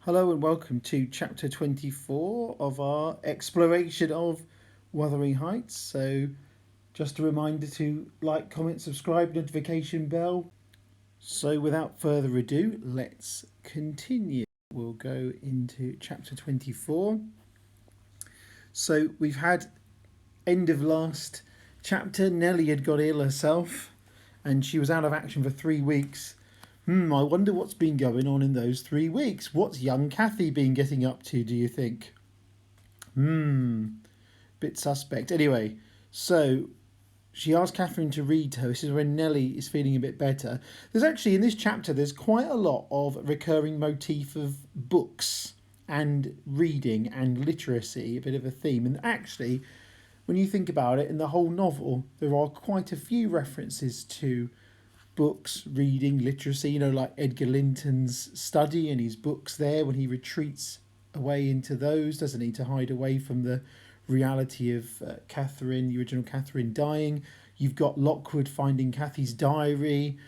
Hello and welcome to chapter 24 of our exploration of Wuthering Heights. So, just a reminder to like, comment, subscribe, notification bell. So, without further ado, let's continue. We'll go into chapter 24. So, we've had end of last chapter. Nelly had got ill herself and she was out of action for 3 weeks. I wonder what's been going on in those 3 weeks. What's young Cathy been getting up to, do you think? Bit suspect. Anyway, so she asked Catherine to read to her. This is when Nelly is feeling a bit better. There's actually, in this chapter, there's quite a lot of recurring motif of books and reading and literacy, a bit of a theme. And actually, when you think about it, in the whole novel, there are quite a few references to books, reading, literacy, like Edgar Linton's study and his books there when he retreats away into those, doesn't he, to hide away from the reality of Catherine, the original Catherine, dying. You've got Lockwood finding Cathy's diary.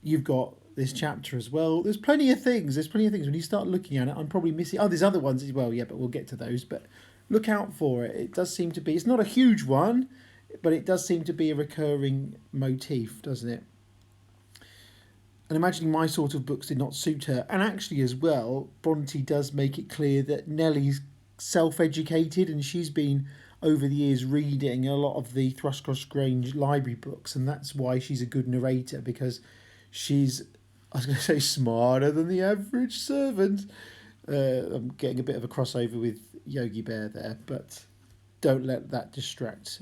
You've got this chapter as well. There's plenty of things. When you start looking at it, I'm probably missing. Oh, there's other ones as well, yeah, but we'll get to those. But look out for it. It does seem to be, it's not a huge one, but it does seem to be a recurring motif, doesn't it? And imagining my sort of books did not suit her. And actually, as well, Bronte does make it clear that Nelly's self-educated and she's been over the years reading a lot of the Thrushcross Grange library books, and that's why she's a good narrator, because she's, I was going to say, smarter than the average servant. I'm getting a bit of a crossover with Yogi Bear there, but don't let that distract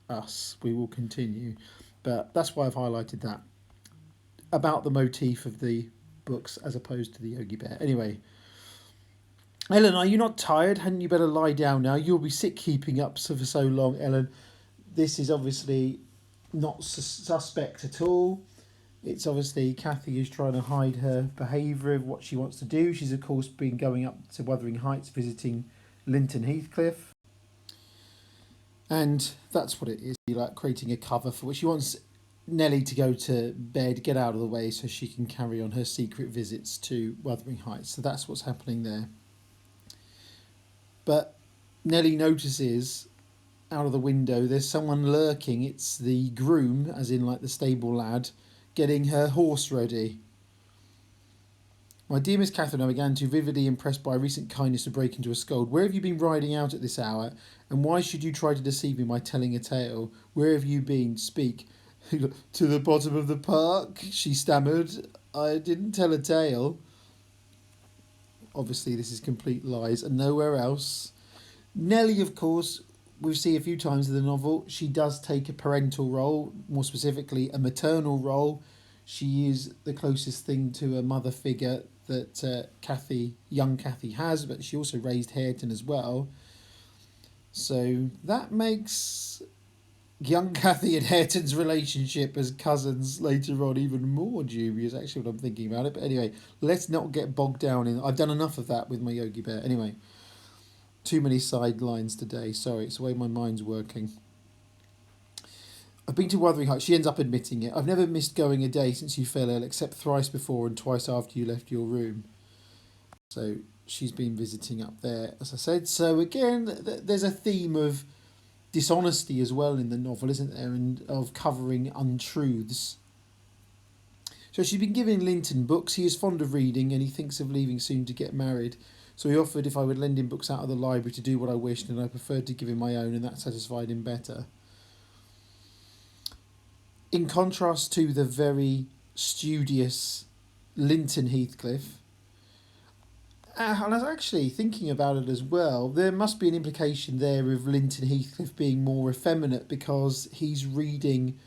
us. We will continue. But that's why I've highlighted that about the motif of the books as opposed to the Yogi Bear. Anyway, Ellen, are you not tired? Hadn't you better lie down now? You'll be sick keeping up for so long, Ellen. This is obviously not suspect at all. It's obviously Cathy is trying to hide her behaviour of what she wants to do. She's, of course, been going up to Wuthering Heights, visiting Linton Heathcliff. And that's what it is, like creating a cover for what she wants Nelly to go to bed, get out of the way so she can carry on her secret visits to Wuthering Heights. So that's what's happening there. But Nelly notices out of the window there's someone lurking. It's the groom, as in like the stable lad, getting her horse ready. My dear Miss Catherine, I began to vividly impressed by recent kindness to break into a scold. Where have you been riding out at this hour? And why should you try to deceive me by telling a tale? Where have you been? Speak. To the bottom of the park, she stammered. I didn't tell a tale. Obviously, this is complete lies and nowhere else. Nelly, of course, we see a few times in the novel, she does take a parental role, more specifically a maternal role. She is the closest thing to a mother figure that young Cathy has, but she also raised Hairton as well. So that makes young Cathy and Hareton's relationship as cousins later on even more dubious, actually, what I'm thinking about it. But anyway, let's not get bogged down in... I've done enough of that with my Yogi Bear. Anyway, too many sidelines today. Sorry, it's the way my mind's working. I've been to Wuthering Heights. She ends up admitting it. I've never missed going a day since you fell ill, except thrice before and twice after you left your room. So she's been visiting up there, as I said. So again, there's a theme of dishonesty as well in the novel, isn't there, and of covering untruths. So she's been giving Linton books. He is fond of reading and he thinks of leaving soon to get married. So he offered if I would lend him books out of the library to do what I wished, and I preferred to give him my own, and that satisfied him better. In contrast to the very studious Linton Heathcliff, and I was actually thinking about it as well, there must be an implication there of Linton Heathcliff being more effeminate because he's reading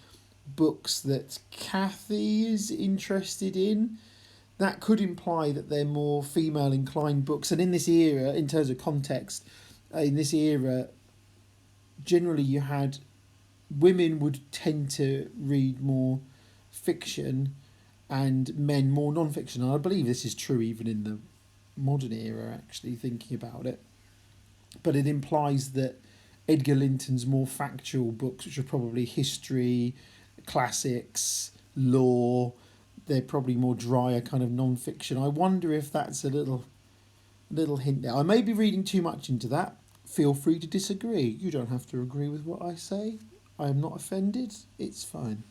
books that Cathy is interested in. That could imply that they're more female inclined books. And in this era, in terms of context, in this era, generally you had women would tend to read more fiction and men more non-fiction. And I believe this is true even in the modern era, actually, thinking about it. But it implies that Edgar Linton's more factual books, which are probably history, classics, law, they're probably more drier kind of non-fiction. I wonder if that's a little Little hint there. I may be reading too much into that. Feel free to disagree. You don't have to agree with what I say. I am not offended. It's fine.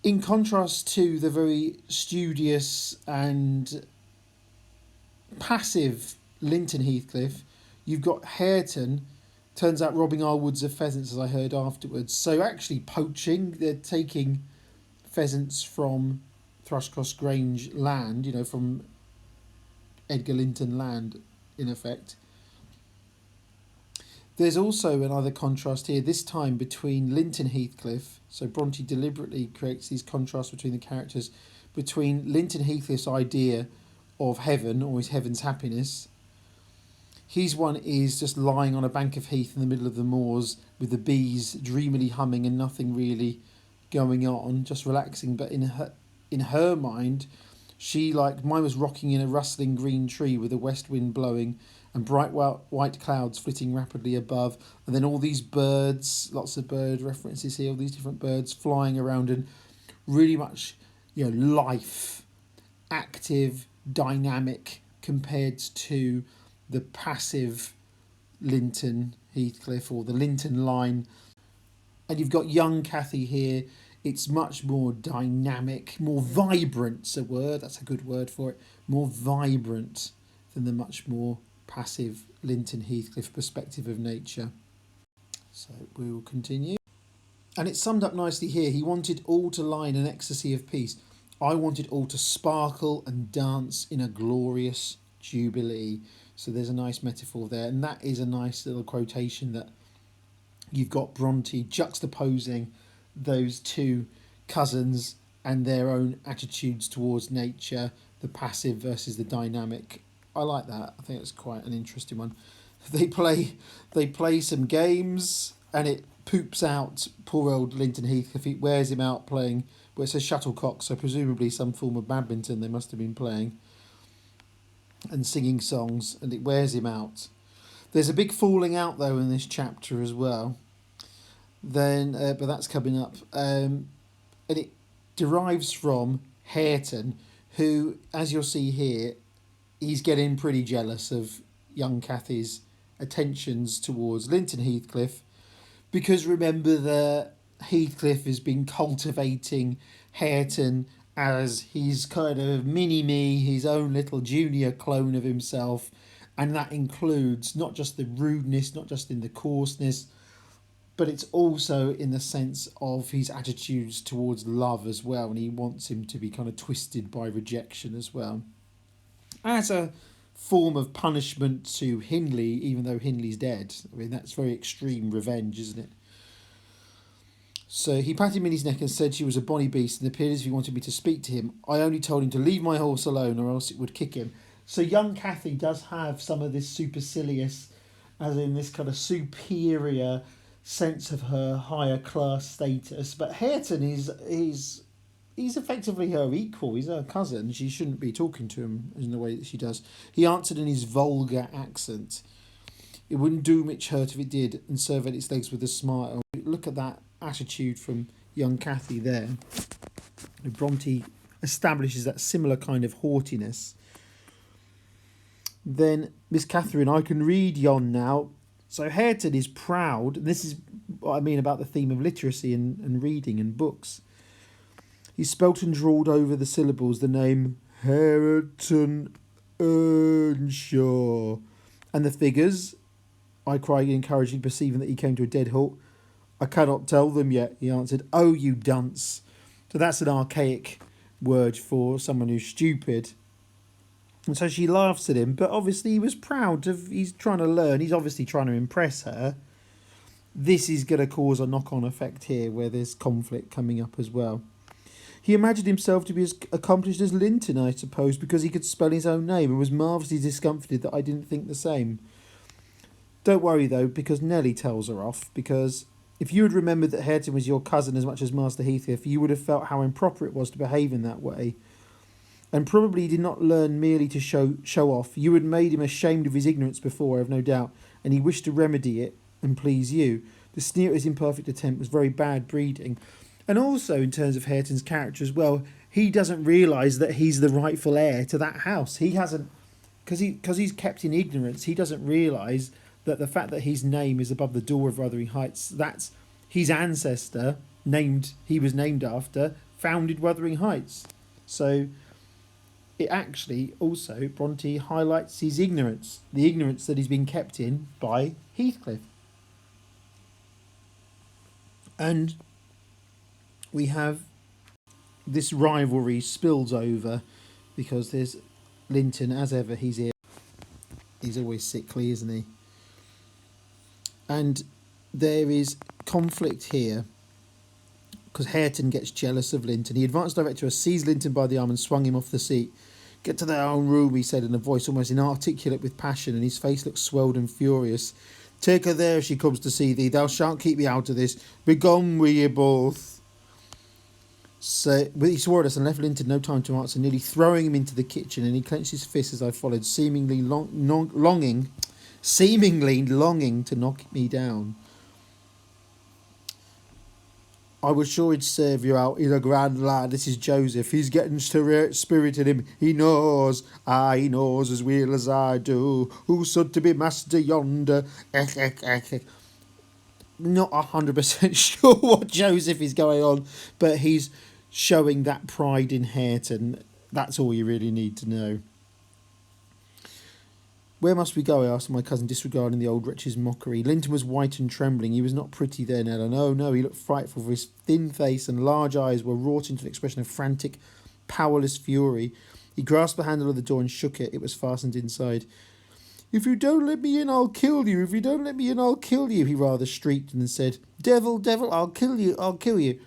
In contrast to the very studious and passive Linton Heathcliff, you've got Hairton, turns out robbing our woods of pheasants, as I heard afterwards. So actually poaching, they're taking pheasants from Thrushcross Grange land, you know, from Edgar Linton land, in effect. There's also another contrast here, this time between Linton Heathcliff. So Bronte deliberately creates these contrasts between the characters, between Linton Heathcliff's idea of heaven, or his heaven's happiness. His one is just lying on a bank of heath in the middle of the moors with the bees dreamily humming and nothing really going on, just relaxing. But in her mind, she, like, mine was rocking in a rustling green tree with a west wind blowing and bright white clouds flitting rapidly above, and then all these birds, lots of bird references here, all these different birds flying around, and really much, you know, life, active, dynamic, compared to the passive Linton Heathcliff, or the Linton line. And you've got young Cathy here. It's much more dynamic, more vibrant's a word, that's a good word for it, more vibrant than the much more passive Linton Heathcliff perspective of nature. So we will continue. And it's summed up nicely here. He wanted all to lie in an ecstasy of peace. I wanted all to sparkle and dance in a glorious jubilee. So there's a nice metaphor there. And that is a nice little quotation that you've got Bronte juxtaposing those two cousins and their own attitudes towards nature, the passive versus the dynamic. I like that. I think it's quite an interesting one. They play some games and it poops out poor old Linton Heathcliff. It wears him out playing, well, it says shuttlecock, so presumably some form of badminton they must have been playing and singing songs, and it wears him out. There's a big falling out though in this chapter as well. Then, but that's coming up, and it derives from Hairton, who, as you'll see here, he's getting pretty jealous of young Cathy's attentions towards Linton Heathcliff, because remember that Heathcliff has been cultivating Hairton as his kind of mini-me, his own little junior clone of himself, and that includes not just the rudeness, not just in the coarseness, but it's also in the sense of his attitudes towards love as well, and he wants him to be kind of twisted by rejection as well, as a form of punishment to Hindley, even though Hindley's dead. I mean, that's very extreme revenge, isn't it? So he patted Minnie's neck and said she was a bonny beast, and appeared as if he wanted me to speak to him. I only told him to leave my horse alone, or else it would kick him. So young Cathy does have some of this supercilious, as in this kind of superior sense of her higher class status. But Hairton he's effectively her equal. He's her cousin. She shouldn't be talking to him in the way that she does. He answered in his vulgar accent. It wouldn't do much hurt if it did, and surveyed its legs with a smile. Look at that attitude from young Cathy there. Bronte establishes that similar kind of haughtiness. Then Miss Catherine, I can read yon now. So Hairton is proud. This is what I mean about the theme of literacy and reading and books. He spelt and drawled over the syllables the name Hairton Earnshaw. And the figures, I cried encouragingly, perceiving that he came to a dead halt. I cannot tell them yet, he answered. Oh, you dunce. So that's an archaic word for someone who's stupid. And so she laughs at him, but obviously he was proud of, he's trying to learn, he's obviously trying to impress her. This is going to cause a knock-on effect here where there's conflict coming up as well. He imagined himself to be as accomplished as Linton, I suppose, because he could spell his own name, and was marvellously discomfited that I didn't think the same. Don't worry, though, because Nelly tells her off, because if you had remembered that Hairton was your cousin as much as Master Heathcliff, you would have felt how improper it was to behave in that way. And probably he did not learn merely to show off. You had made him ashamed of his ignorance before, I have no doubt, and he wished to remedy it and please you. The sneer at his imperfect attempt was very bad breeding. And also, in terms of Hairton's character as well, he doesn't realise that he's the rightful heir to that house. He hasn't because he's kept in ignorance, he doesn't realise that the fact that his name is above the door of Wuthering Heights, that's his ancestor he was named after, founded Wuthering Heights. So it actually also, Bronte highlights his ignorance, the ignorance that he's been kept in by Heathcliff. And we have this rivalry spills over because there's Linton, as ever, he's here. He's always sickly, isn't he? And there is conflict here because Hairton gets jealous of Linton. He advanced direct to her, seized Linton by the arm and swung him off the seat. "Get to their own room," he said in a voice almost inarticulate with passion, and his face looked swelled and furious. "Take her there if she comes to see thee. Thou shalt keep me out of this. Begone with ye both." So he swore at us and left Linton no time to answer, nearly throwing him into the kitchen, and he clenched his fist as I followed, seemingly longing to knock me down. "I was sure he'd serve you out. He's a grand lad. This is Joseph. He's getting spirit in him. He knows as well as I do. Who's son to be master yonder? Not 100% sure what Joseph is going on, but he's showing that pride in Hairton. That's all you really need to know. "Where must we go?" I asked my cousin, disregarding the old wretch's mockery. Linton was white and trembling. He was not pretty then, Ellen. Oh, no, he looked frightful, for his thin face and large eyes were wrought into an expression of frantic, powerless fury. He grasped the handle of the door and shook it. It was fastened inside. "If you don't let me in, I'll kill you. If you don't let me in, I'll kill you," he rather shrieked, and then said, "Devil, devil, I'll kill you, I'll kill you."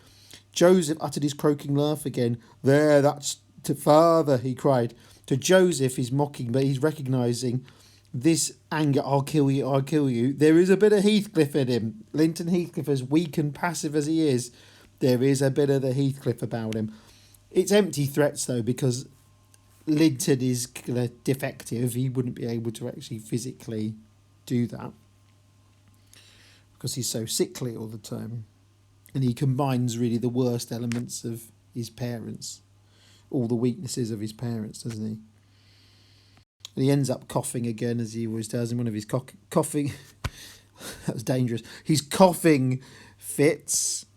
Joseph uttered his croaking laugh again. "There, that's to father," he cried. To Joseph, he's mocking, but he's recognising this anger, "I'll kill you, I'll kill you." There is a bit of Heathcliff in him. Linton Heathcliff, as weak and passive as he is, there is a bit of the Heathcliff about him. It's empty threats, though, because Linton is defective. He wouldn't be able to actually physically do that because he's so sickly all the time. And he combines really the worst elements of his parents, all the weaknesses of his parents, doesn't he? And he ends up coughing again, as he always does, in one of his coughing... that was dangerous. His coughing fits.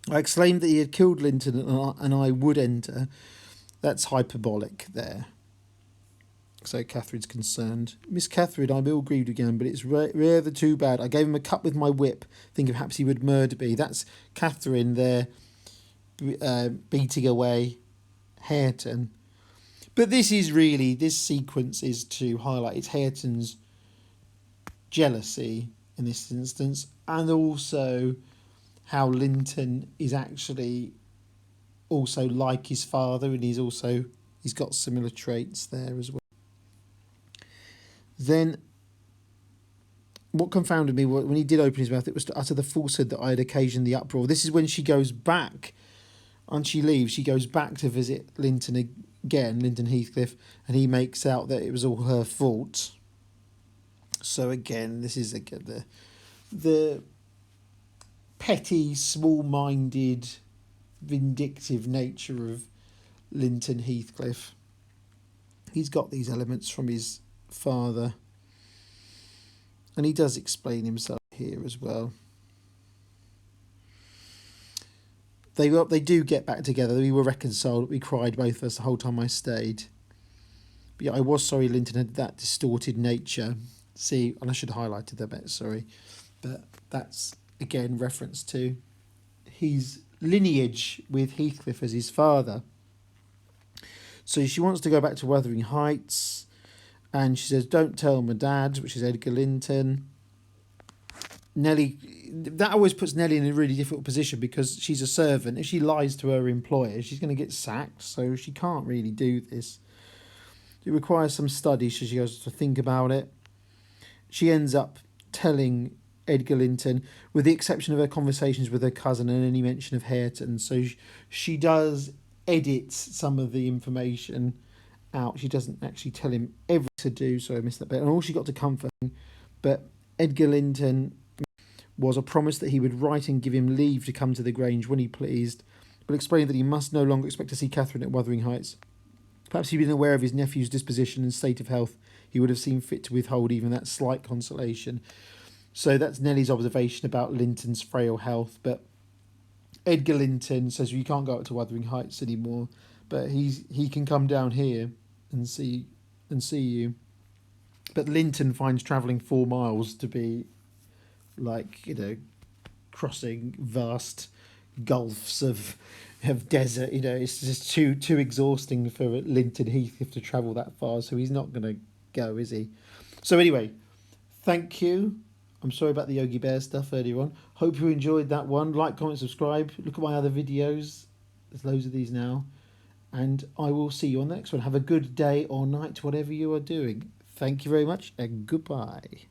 I exclaimed that he had killed Linton and I would enter. That's hyperbolic there. So Catherine's concerned. "Miss Catherine, I'm ill grieved again, but it's rather too bad. I gave him a cut with my whip, thinking perhaps he would murder me." That's Catherine there beating away Hairton. But this sequence is to highlight it's Hareton's jealousy in this instance, and also how Linton is actually also like his father, and he's got similar traits there as well. Then what confounded me when he did open his mouth, it was to utter the falsehood that I had occasioned the uproar. This is when she goes back, and she leaves. She goes back to visit Linton again, Linton Heathcliff, and he makes out that it was all her fault. So again, this is again the petty, small-minded, vindictive nature of Linton Heathcliff. He's got these elements from his father, and he does explain himself here as well. They do get back together. We were reconciled. We cried, both of us, the whole time I stayed. But yeah, I was sorry Linton had that distorted nature. See, and I should have highlighted that bit, sorry. But that's, again, reference to his lineage with Heathcliff as his father. So she wants to go back to Wuthering Heights, and she says, "Don't tell my dad," which is Edgar Linton. Nelly, that always puts Nelly in a really difficult position because she's a servant. If she lies to her employer, she's going to get sacked, so she can't really do this. It requires some study, so she goes to think about it. She ends up telling Edgar Linton, with the exception of her conversations with her cousin and any mention of Hairton. So she does edit some of the information out. She doesn't actually tell him everything to do, so I missed that bit. And all she got to comfort him. But Edgar Linton was a promise that he would write and give him leave to come to the Grange when he pleased, but explained that he must no longer expect to see Catherine at Wuthering Heights. Perhaps he'd been aware of his nephew's disposition and state of health, he would have seen fit to withhold even that slight consolation. So that's Nelly's observation about Linton's frail health. But Edgar Linton says you can't go up to Wuthering Heights anymore, but he can come down here and see you. But Linton finds travelling 4 miles to be like, crossing vast gulfs of desert. It's just too exhausting for Linton Heathcliff to travel that far, so he's not going to go, is he? So anyway, thank you. I'm sorry about the Yogi Bear stuff earlier on. Hope you enjoyed that one. Like, comment, subscribe. Look at my other videos. There's loads of these now. And I will see you on the next one. Have a good day or night, whatever you are doing. Thank you very much and goodbye.